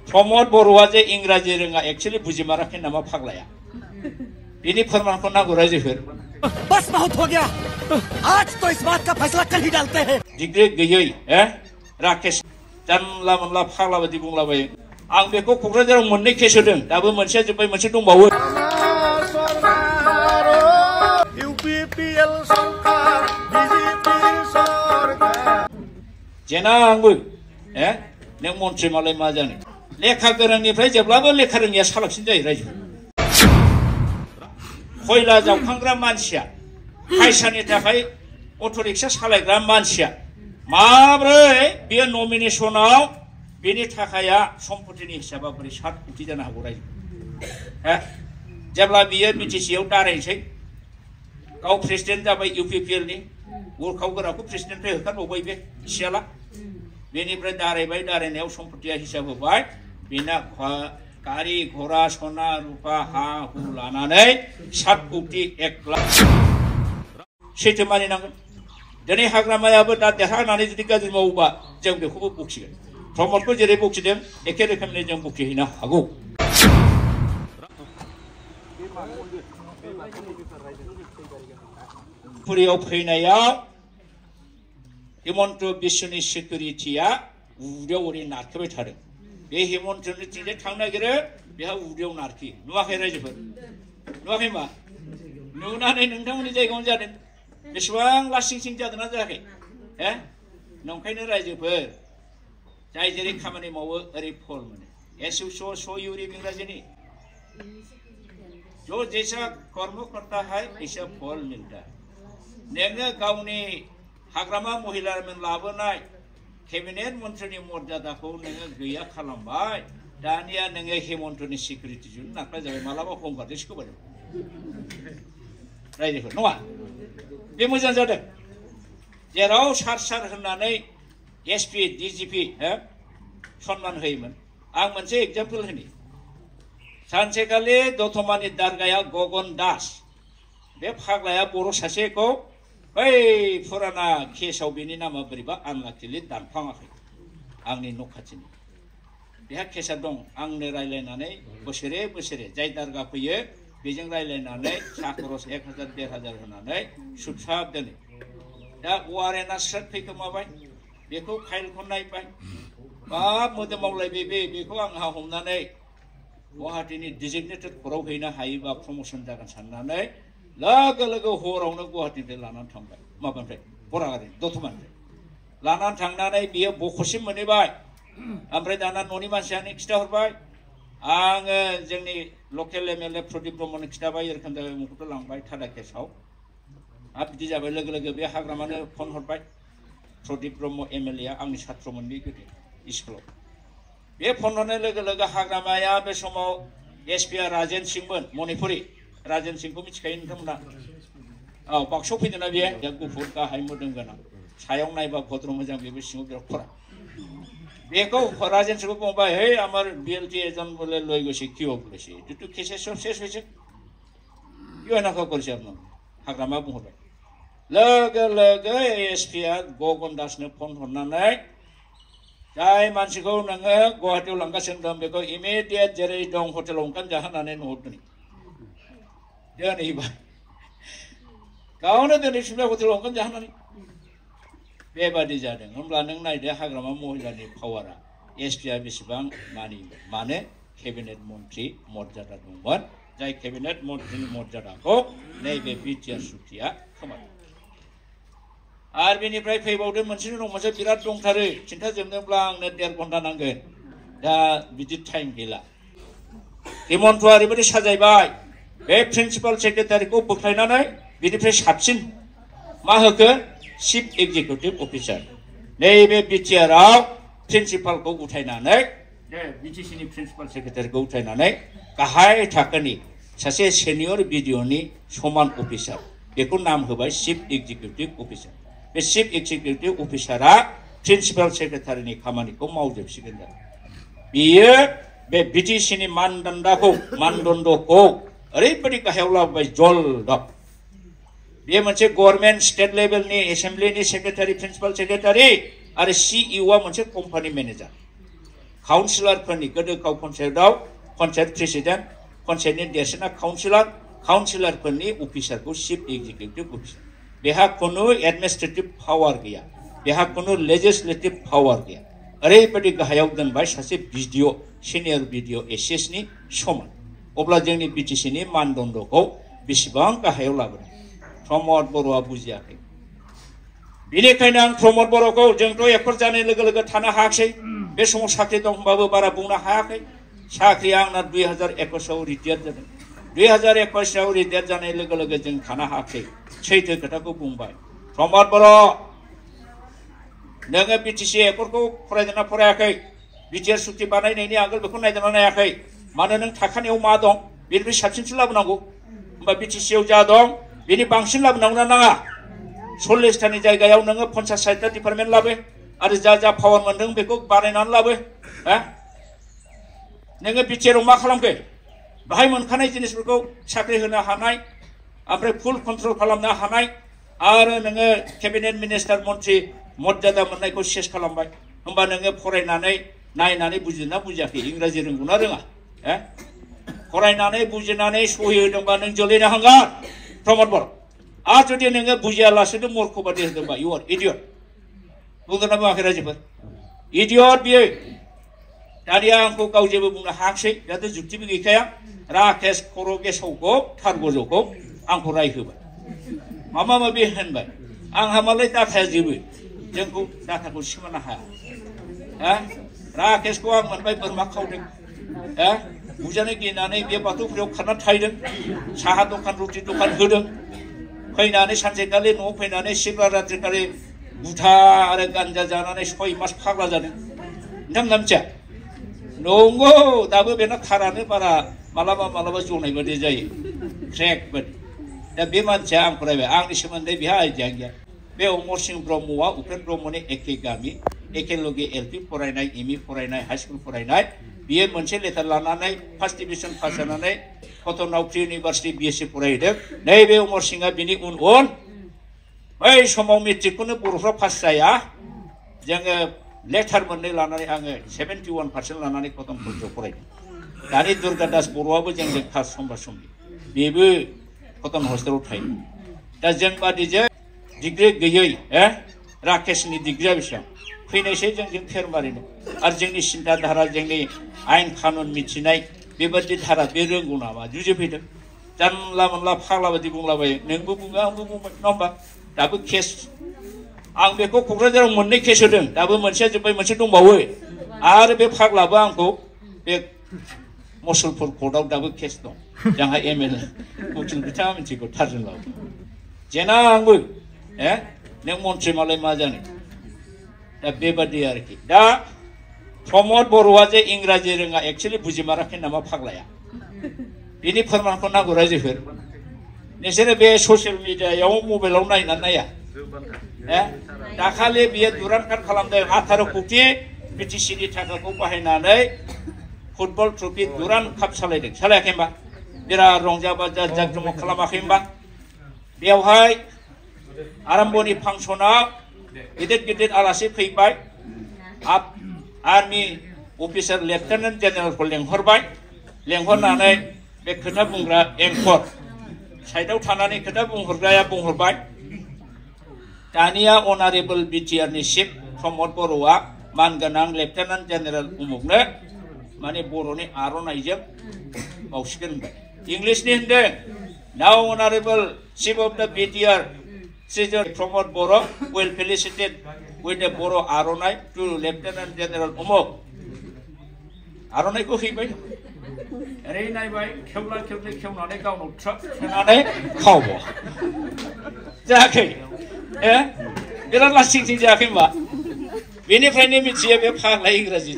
प्रमोद बरुआ जे इंराजि रोङा एक्चुअली बुजिमाराखै नामा फाग्लाया बिनि फोरमानखौ नांगौ रायजोफोर बस बहुत हो गया आज तो इस बात का फैसला कल ही डालते हैं डिग्री गैयै राकेश जानला मोनला फाग्ला बायदि बुंलाबायो आं बेखौ क'क्राझाराव मोननै केस होदों दाबो मोनसेया जोब्बाय मोनसे दंबावो जेना आंबो नों मन्थ्रि मालाय मा जानो लेखा गोरोंनिफ्राय जेब्लाबो लेखा रोङिया सालाकसिन जायो रायजो खयला जावखांग्रा मानसिया फायसानि थाखाय अट' रिक्सा सालायग्रा मानसिया माब्रै बेयो नमिनेसनाव बेनि थाखाया सम्पतिनि हिसाबा बोरै 7 कोटि जानो हागौ रायजो जेब्ला बियो बिटिसिआव दारायनोसै गाव प्रेसिडेन्ट जाबाय इउपिपिएलनि वर्कआव गोराखौ प्रेसिडेन्टनिफ्राय होखारबावबाय बे सियाला बेनिफ्राय दारायबाय दारायनायाव सम्पतिया हिसाब होबाय बेना गारि घोड़ा सना रुपा हा हु लानानै 7 कोटि 1 लाख सैथो मानिनांगोन दिनै हाग्रामायाबो दा देरहानानै जुदि गाज्रि मावोबा जों बेखौबो बखिगोन प्रमोदखौ जेरै बखिदों एखे रोखोमनि जों बखिहैनो हागौ पुरियाव फैनायाव हिमन्त बिश्वनि सिकिउरिटिया उदैयाव ओरै नारखोबाय थादों बे हिमन्तनि थिंजाय थांनो नागिरो बेहा उदैयाव नारखियो नुवाखै रायजोफोर नुवाखै मा नुनानै नोंथांमोननि जायगायावनो जादों बेसेबां लासिं सिं जादोंना जायाखै नंखायनो रायजोफोर जाय जेरै खामानि मावो ओरै फल मोनो एस इउ सो यू रिड इंराजिनि जो जैसा कर्म करता है ऐसा फल मिलता है नोङो गावनि हाग्रामा महिलामोन लाबोनाय केबिनेट मन्थ्रिनि मर्यादाखौ नोङो गैया खालामबाय दानिया नोङो हेमन्तनि सिकिउरिटिजों नाख्लाय जाबाय मालाबा गंगारजों सिखोबाय रायजोफोर नङा बे मोजां जादों जेराव सार होननानै एसपि डिजिपि सनमान होयोमोन आं मोनसे एग्जाम्पल होनि सानसेखालि दतमानि दारगाया गगन दास बे फाग्लाया बर' सासेखौ बै फुराना केसआव बेनि नामा बोरैबा आनलाकिलि दानफ्लाङाखै आंनि न' खाथिनि बेहा केसा दं आंनो रायलायनानै बोसोरे जाय दारगा फैयो बेजों रायलायनानै सा खरस 1000 1500 होनानै सुदसाब दोनो दा वारेन्टआ स्रोद फैखोमाबाय बेखौ फाइलखौ नायबाय बाब मोदोमावलायबाय बेखौ आंहा हमनानै गुवाहाटीनि डिजिगनेटेड कर्टआव हैनो हायोबा प्रमोशन जागोन साननानै लोगो लोगो हरावनो गुवाहाटीनिफ्राय लानानै थांबाय माबानिफ्राय बरागारि दतमानिफ्राय लानानै थांनानै बियो बख'सिम मोनहैबाय ओमफ्राय दाना न'नि मानसियानो खिथाहरबाय आङो जोंनि लकेल एमएलए प्रदीप ब्रह्मनो खिथाबाय एरखम जाबाय मुखौथ' लांबाय थादा केसआव आरो बिदि जाबाय लोगो लोगो बे हाग्रामानो फन हरबाय प्रदीप ब्रह्म एमएलए आंनि छात्रमोननि गोदो स्कुलाव बे फन हरनाय लोगो लोगो हाग्रामाया बे समाव एसपिआ राजेन सिंहमोन मणिपुरि राजेन सिंहखौ मिथिखायो नोंथांमोना औ बाक्सायाव फैदोंना बेयो गुफुर गाहाय मोदोम गोनां सायाव नायबा भद्र मोजां बेबो सिङाव बिराद खरा बेखौ राजेन सिंहखौ बुंबाय हे আমার বিএলটি এজন বলে লৈ গৈছে কিয় বলেছে এটো কেছে সব শেষ হয়েছে কি এনেকুৱা কৰিছে আপনার হাগ্রামা বুंहरबाय लोगो लोगो एसपिआ गगन दासनो फन हरनानै जाय मानसिखौ नोङो गुवाहाटीयाव लांगासिनो दं बेखौ इमिडियेट जेरै दं हटेलाव ओंखाम जाहोनानै नुहुरदों दोनहैबाय गावनो दोनहैफिनबाय हटेलाव ओंखाम जाहोनानै बेबादि जादों होमब्ला नों नायदो हाग्रामा महिलानि पावारा एसपिआ बेसेबां मानो केबिनेट मन्थ्रि मर्यादा दंमोन जाय केबिनेट मन्थ्रिनि मर्यादाखौ नैबे बिटिआर सुक्तिया खोमादों आरो बेनिफ्राय फैबावदों मोनसे दं मोनसे बिराद दंथारो खिन्थाजोबनोब्ला आंनो 1.5 घन्टा नांगोन दा बिदि टाइम गैला हिमन्तआ ओरैबायदि साजायबाय बे प्रिन्सिपाल सेक्रेटारिखौ बोख्लायनानै बिनिफ्राय साबसिन मा होखो चिफ एक्जिकिउटिभ अफिसार नैबे बिटिआरआव प्रिन्सिपालखौ उठायनानै बिटिसिनि प्रिन्सिपाल सेक्रेटारिखौ उठायनानै गाहाय थाखोनि सासे सेनियर बिडिअनि समान अफिसार बेखौ नाम होबाय चिफ एक्जिकिउटिभ अफिसार बे चिफ एक्जिकिउटिभ अफिसारा प्रिन्सिपाल सेक्रेटारिनि खामानिखौ मावजोबसिगोन बियो बे बिटिसिनि मानदण्डखौ ओरैबायदि गाहायाव लाबोबाय जलदब बे मोनसे गभर्नमेन्ट स्टेट लेभेलनि एसेम्ब्लिनि सेक्रेटारि प्रिन्सिपाल सेक्रेटारि आरो सीईओआ मोनसे कम्पानि मेनेजार काउन्सिलरफोरनि गोदो गाव पन्सायतआव पन्सायत प्रेसिडेन्ट पन्सायतनि देरसिना काउन्सिलरफोरनि अफिसारखौ चिफ एक्जिकिउटिभ अफिसार बेहा खुनु एडमिनिस्ट्रेटिभ पावार गैया बेहा खुनु लेजिस्लेटिभ पावार गैया ओरैबायदि गाहायाव दोनबाय सासे बिडिअ सिनियर बिडिअ एसएसनि समान अब्ला जोंनि बिटिसिनि मानदण्डखौ बेसेबां गाहायाव लाबोदों प्रमद बर'आ बुजियाखै बेनिखायनो आं प्रमद बर'खौ जोंथ' एकर्ड जानाय लोगो लोगो थानो हायाखै बे समाव साख्रि दं होनबाबो बारा बुंनो हायाखै साख्रिया आंना 2021आव रिटायार जादों 2021आव रिटायार जानाय लोगो लोगो जों थानो हायाखै सैथो खोथाखौ बुंबाय प्रमद बर' नोङो बिटिसि एकर्डखौ फरायदोंना फरायाखै बिटिआर सुक्ति बानायनायनि आगोल बेखौ नायदोंना नायाखै मानो नों थाखानायाव मा दं बेनिफ्राय साबसिनसो लाबोनांगौ होमबा बिटिसिआव जा दं बेनि बांसिन लाबोनांगौ ना नाङा 40तानि जायगायाव नोङो 50-60टा डिपार्टमेन्ट लाबो आरो जा पावार मोनदों बेखौ बानायनानै लाबो नोङो बिटिआरआव मा खालामखो बाहाय मोनखानाय जिनिसफोरखौ साख्रि होनो हानाय ओमफ्राय फुल कन्ट्रल खालामनो हानाय आरो नोङो केबिनेट मिनिस्टार मन्त्रि मर्यादा मोननायखौ सेस खालामबाय होमबा नोङो फरायनानै नायनानै बुजिदोंना बुजियाखै इंराजि रोंगौना रोङा फरायनानै बुजिनानै सहि होदोंबा नों जोलैनो हांगार प्रमद बर' आरो जुदि नोङो बुजियालासेनो मूर्ख बादि होदोंबा इउ आर इडियट बुंदोंना बुङाखै रायजोफोर इडियट बियो दानिया आंखौ गाव जेबो बुंनो हायाखै जाहाथे जुक्तिबो गैखाया राकेश खर' गेसावखौ थार गोजौखौ आंखौ रायहोबाय माबा माबि होनबाय आंहा मालाय डाटाया जोबो जोंखौ डाटाखौ सिखोमानो हाया राकेशखौ आं मोनबाय बोरमा खावदों बुजानो गिनानै बे बाथौफुरियाव खारनानै थाहैदों साहा दखान रुटि दखान होदों फैनानै सानसेखालि न'आव फैनानै शिबरात्रिखालि गुथा आरो गान्जा जानानै 6 मास फाग्ला जादों नोंथां मिथिया नंगौ दाबो बेना खारानो बारा मालाबा जनाय बादि जायो क्रेक बादि दा बे मानसिया आं फरायबाय आंनि सोमोन्दै बेहा आइडिया गैया बे अमर सिंह ब्रह्मआ उपेन्द्र ब्रह्मनि एखे गामि एखे लगे एलपि फरायनाय एमइ फरायनाय हाई स्कुल फरायनाय बियो मोनसे लेटार लानानै फार्स्ट डिभिजन पास जानानै कटनाव प्रि इउनिभार्सिटि बिएससि फरायहैदों नैबे अमर सिंहआ बिनि उन बै समाव मेट्रिकखौनो बर'फ्रा पास जाया जोङो लेटार मोननै लानानै आङो 71% लानानै कटन कलेजाव फरायदों दानि दुर्गा दास बर'आबो जोंजों क्लास समबा समनि बेबो कटन हस्टेलाव थायो दा जों बादिजों डिग्री गैयै राकेशनि डिग्रीया बेसेबां फैनायसै जोंजों फेर मारिनो आरो जोंनि सिन्था धारा जोंनि आयेन कानुन मिथिनाय बेबादि धारा बे रोंगौ नामा जुजिफैदों जानला मोनला फाग्ला बादि बुंलाबायो नोंबो बुङो आंबो बुंबाय नङा होमबा दाबो केस आं बेखौ क'क्राझाराव मोननै केस होदों दाबो मोनसेया जोब्बाय मोनसे दंबावो आरो बे फाग्लाबो आंखौ बे मुसलपुर कर्टआव दाबो केस दं जोंहा एमएलए उकिल बिथाङा मिथिगौ टार्जुनलाव जेना आंबो नों मन्त्रि मालाय मा जानो दा बेबादि आरोखि दा प्रमद बर'आ जे इंराजि रोङा एक्चुअलि बुजिमाराखै नामा फाग्लाया बिनि फोरमानखौ नांगौ रायजोफोर नोंसोरो बे ससियेल मिडियायाव मबाइलाव नायनानै नाया दाखालि बियो दुरान काट खालामदों 18 कोटि बिटिसिनि थाखाखौ बाहायनानै फुटबल ट्रफि दुरान काप सालायदों सालायाखै होनबा बिराद रंजा बाजा जाकजमक खालामाखै होनबा बेवहाय आरम्भनि फांसनाव गिदिर आलासि फैबाय आर्मी अफिसार लेफ्टेनेन्ट जेनेरेलखौ लेंहरबाय लेंहरनानै बे खोथा बुंग्रा एंकर साइडआव थानानै खोथा बुंहरग्राया बुंहरबाय दानिया अनारेबल बिटिआरनि चिफ प्रमद बर'आ मानगोनां लेफ्टेनेन्ट जेनेरेल उमुगनो माने बर'नि आर'नाइजों बावसिगोन होनबाय इंलिसनि होनदों नाउ अनारेबल चिफ अफ द BTR Sir Pramod Boro will felicitate with the Boro Aronai to Lieutenant General Umok. Aronai go he by Rain I by Kevla Kevla Kevla truck cowboy. Jackie, there are last 60 Jackima. Winnie Fanny Mitchia Park like Razzie,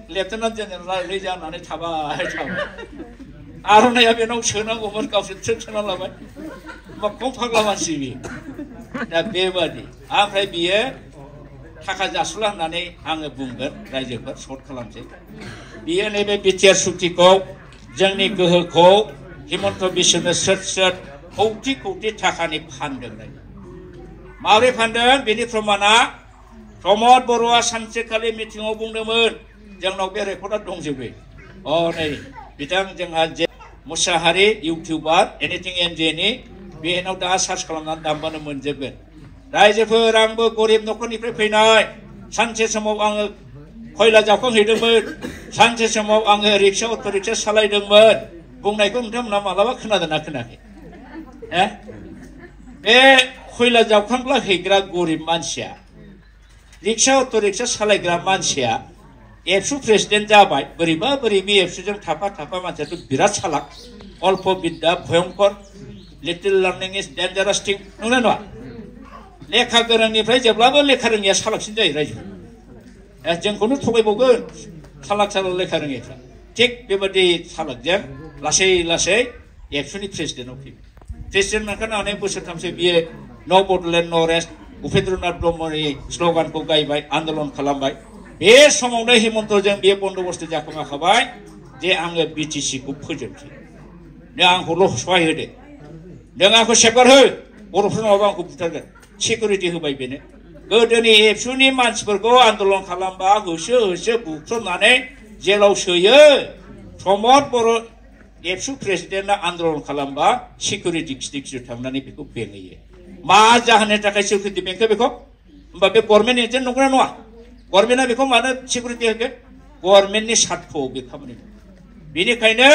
Lieutenant General Region on a Taba. Aronai have no children over coffee trips and all of it. Makumfaglamansibi. That baby. After beer, Takazasula Nane, Anga Bunga, Rajaper, short calamity. Beer never be tear sutiko, Johnny Guhko, Himonto Bishop, shirt, Oti Takani Panda. Mauri Panda, Bini from Mana, प्रमद बरुवा सानसेखालि मिटिंआव बुंदोंमोन जोंनाव बे रेकर्डआ दंजोबो नै बिथां जोंहा जे मुसाहारि इउटिउबार एनिथिं एनजेनि बेनाव दा सार्च खालामनानै दामबानो मोनजोबगोन रायजोफोर आंबो गरिब न'खरनिफ्राय फैनाय सानसे समाव आङो खयला जावखांहैदोंमोन सानसे समाव आङो रिक्सा अट' रिक्सा सालायदोंमोन बुंनायखौ नोंथांमोना मालाबा खोनादोंना खोनायाखै बे खयला जावखांब्ला हैग्रा गरिब मानसिया रिक्सा अट' रिक्सा सालायग्रा मानसिया एबसु प्रेसिडेन्ट जाबाय बोरैबा बोरैबि एबसुजों थाफा थाफा मानसियाथ' बिराद सालाक अल्प बिद्या भयंकर लिटिल लार्निं इज डेन्जारास थिं नंगौना नङा लेखा गोरोंनिफ्राय जेब्लाबो लेखा रोङिया सालाकसिन जायो रायजो जोंखौनो थगायबावगोन सालाक सालाक लेखा रोङिफ्रा थिग बेबादि सालाकजों लासै लासै एबसुनि प्रेसिडेन्टआव फैबाय प्रेसिडेन्ट मोनखांनानै बोसोरथामसो बियो न' बड'लेण्ड न' रेस्ट उपेन्द्रनाथ ब्रह्मनि स्ल'गानखौ गायबाय आन्दलन खालामबाय बे समावनो हेमन्तजों बे बन्दोबस्त जाखांखाबाय जे आङो बिटिसिखौ फोजोबसै नों आंखौल' सहाय होदो नों आंखौ सेफगार्ड हो बर'फोर नङाबा आंखौ बुथारगोन सिकिउरिटि होबाय बेनो गोदोनि एबसुनि मानसिफोरखौ आन्दलन खालामबा होसो होसो बुख्रबनानै जेलाव सोयो प्रमद बर' एबसु प्रेसिडेन्टआ आन्दलन खालामबा सिकिउरिटि खिथि खिथि थांनानै बेखौ बेंहैयो मा जाहोननि थाखाय सिकिउरिटि बेंखो बेखौ होमबा बे गभर्नमेन्ट एजेन्ट नंगौना नङा गभर्नमेन्टआ बेखौ मानो सिकिउरिटि होखो गभर्नमेन्टनि सार्थ'आव बे खामानि बेनिखायनो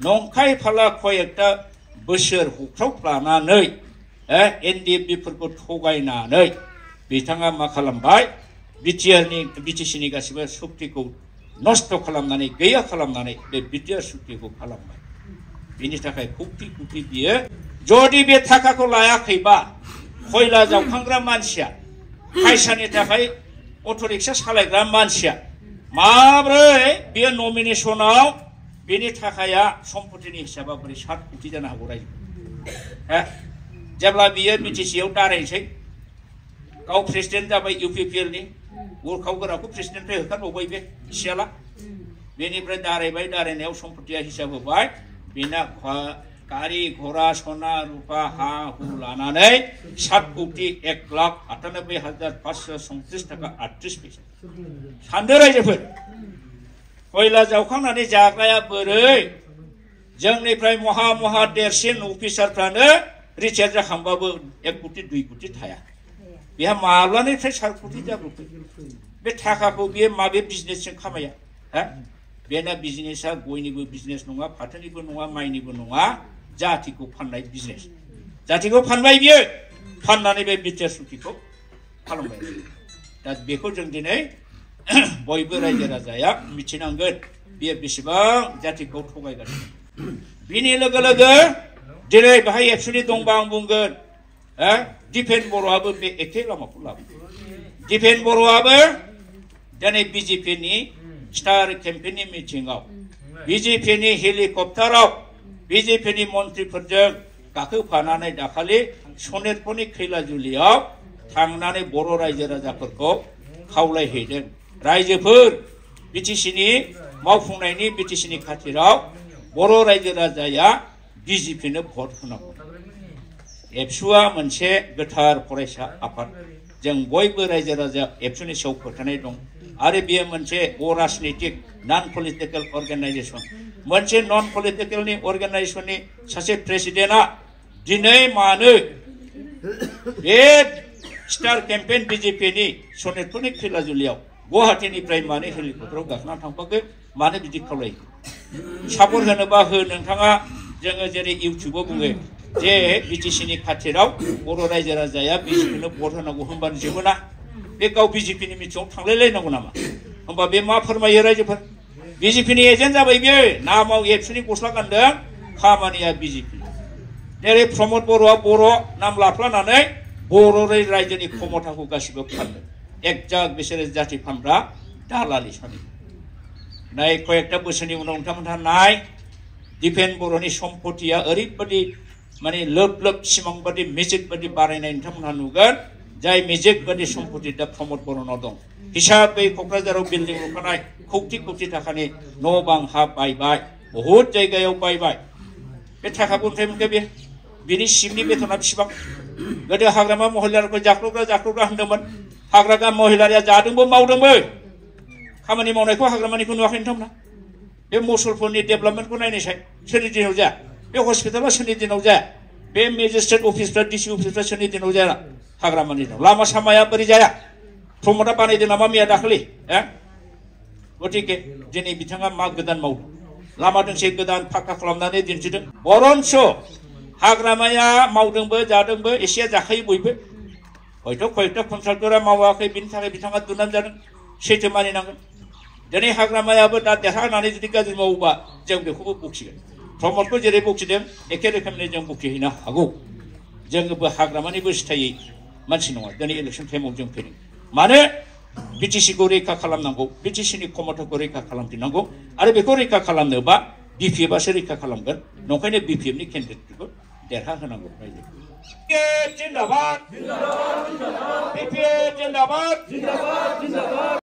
नंखाय फाला खयेकथा बोसोर हुख्रावफ्लानानै एनडिएफबिफोरखौ थगायनानै बिथाङा मा खालामबाय बिटिसिनि गासिबो सुक्तिखौ नष्ट खालामनानै गैया खालामनानै बे बिटिआर सुक्तिखौ खालामबाय बिनि थाखाय खौथि खौथि बियो जुदि बे थाखाखौ लायाखैबा खयला जावखांग्रा मानसिया फायसानि थाखाय अट' रिक्सा सालायग्रा मानसिया माब्रै बेयो नमिनेसनाव बेनि थाखाया सम्पतिनि हिसाबा बोरै 7 कोटि जानो हागौ रायजो जेब्ला बियो बिटिसिआव दारायनोसै गाव प्रेसिडेन्ट जाबाय इउपिपिएलनि उरखाव गोराखौ प्रेसिडेन्टनिफ्राय होखारबावबाय बे सियाला बेनिफ्राय दारायबाय दारायनायाव सम्पतिया हिसाब होबाय बेना गारि घोड़ा सना रुपा हा हु लानानै 7 कोटि 1,98,537 थाखा 38 पैसा सानदो रायजोफोर खयला जावखांनानै जाग्राया बोरै जोंनिफ्राय महा देरसिन अफिसारफ्रानो रिटायार जाखांबाबो 1 कोटि 2 कोटि थाया बेहा माब्लानिफ्राय 7 कोटि जाब्रबखो बे थाखाखौ बियो माबे बिजनेसजों खामाया बेना बिजनेसा गयनिबो बिजनेस नङा फाथोनिबो नङा माइनिबो नङा जातिखौ फाननाय बिजनेस जातिखौ फानबाय बियो फाननानै बे बिटिआर सुक्तिखौ खालामबाय दा बेखौ जों दिनै बयबो रायजो राजाया मिथिनांगोन बियो बेसेबां जातिखौ थगायगासिनो बिनि लोगो लोगो दिनै बाहाय एबसुनि दंबा आं बुंगोन दिपेन बर'आबो बे एखे लामाखौ लाबोयो दिपेन बर'आबो दिनै बिजेपिनि स्टार केम्पेइननि मिटिंआव बिजेपिनि हेलिकप्टाराव बिजेपिनि मन्थ्रिफोरजों गाखोफानानै दाखालि सनितपुरनि खैलाजुलियाव थांनानै बर' रायजो राजाफोरखौ खावलायहैदों रायजोफोर बिटिसिनि मावफुंनायनि बिटिसिनि खाथिराव बर' रायजो राजाया बिजेपिनो भट होनांगौ एबसुआ मोनसे गोथार फरायसा आफाद जों बयबो रायजो राजा एबसुनि सायाव फोथायनाय दं आरो बेयो मोनसे अराजनैतिक नन पलिटिकल अर्गेनाइजेशन मोनसे नन पलिटिकलनि अर्गेनाइजेशननि सासे प्रेसिडेन्टआ दिनै मानो बे स्टार केम्पेइन बिजेपिनि सनितपुरनि खैलाजुलियाव गुवाहाटीनिफ्राय मानो हेलिकप्टाराव गाखोनानै थांफाखो मानो बिदि खावलायो सापर्ट होनोबा हो नोंथाङा जोङो जेरै इउटिउबाव बुङो जे बिटिसिनि खाथिराव बर' रायजो राजाया बिजेपिनो भट होनांगौ होनबानो जोबो ना बे गाव बिजेपिनि मिटिंआव थांलायलायनांगौ नामा होमबा बे मा फोरमायो रायजोफोर बिजेपिनि एजेन्ट जाबाय बियो नामाव एबसुनि गस्ला गानदों खामानिया बिजेपि जेरै प्रमद बर'आ बर' नाम लाफ्लानानै बर' रायजोनि क्षमताखौ गासिबो फानदों एकजाक बिसोरो जाति फानग्रा दालालि सानै नाय कयेकटा बोसोरनि उनाव नोंथांमोनहा नाय दिपेन बर'नि सम्पतिया ओरैबायदि माने लोब लोब सिमां बादि मेजिक बादि बारायनाय नोंथांमोनहा नुगोन जाय मेजिक बादि सम्पति दा प्रमद बर'नाव दं हिसाबै क'क्राझाराव बिल्डिं लुखानाय कौटि कौटि थाखानि न' बां हा बायबाय बहुत जायगायाव बायबाय बे थाखाखौ ओमफ्राय मोनखो बे बिनि सिमनि बेथना बेसेबां गोदो हाग्रामा महिलाफोरखौ जाख्ल'ग्रा होनदोंमोन हाग्रागा महिलारिया जादोंबो मावदोंबो खामानि मावनायखौ हाग्रामानिखौ नुवाखै नोंथांमोना बे मुसलफोरनि डेभेलपमेन्टखौ नायनायसाय सोरनि दिनाव जाया बे हस्पिटाला सोरनि दिनाव जाया बे मेजिस्ट्रेट अफिसफ्रा डिसि अफिसफ्रा सोरनि दिनाव जाया हाग्रामानि दिनाव लामा सामाया बोरै जाया प्रमदा बानायदों नामा मैया दाखालि गतिके दिनै बिथाङा मा गोदान मावदों लामा दोंसे गोदान फाक्का खालामनानै दिन्थिदों बरन्स हाग्रामाया मावदोंबो जादोंबो एसेया जाखायो बयबो हयथ' कयेकटा कन्ट्राक्टरा मावाखै बिनि थाखाय बिथाङा दुनाम जादों सैथो मानिनांगोन दिनै हाग्रामायाबो दा देरहानानै जुदि गाज्रि मावोबा जों बेखौबो बखिगोन प्रमदखौ जेरै बखिदों एखे रोखोमनि जों बखिहैनो हागौ जोंबो हाग्रामानिबो सिथायै मानसि नङा दिनै इलेक्सन टाइमाव जों फैदों मानो बिटिसिखौ रैखा खालामनांगौ बिटिसिनि क्षमताखौ रैखा खालामफिननांगौ आरो बेखौ रैखा खालामनोबा बिपिएफआसो रैखा खालामगोन नंखायनो बिपिएफनि केन्डिडेटखौ देरहा होनांगौ जिन्दाबाद जिन्दाबाद जिन्दाबाद बिपिएफ जिन्दाबाद जिन्दाबाद जिन्दाबाद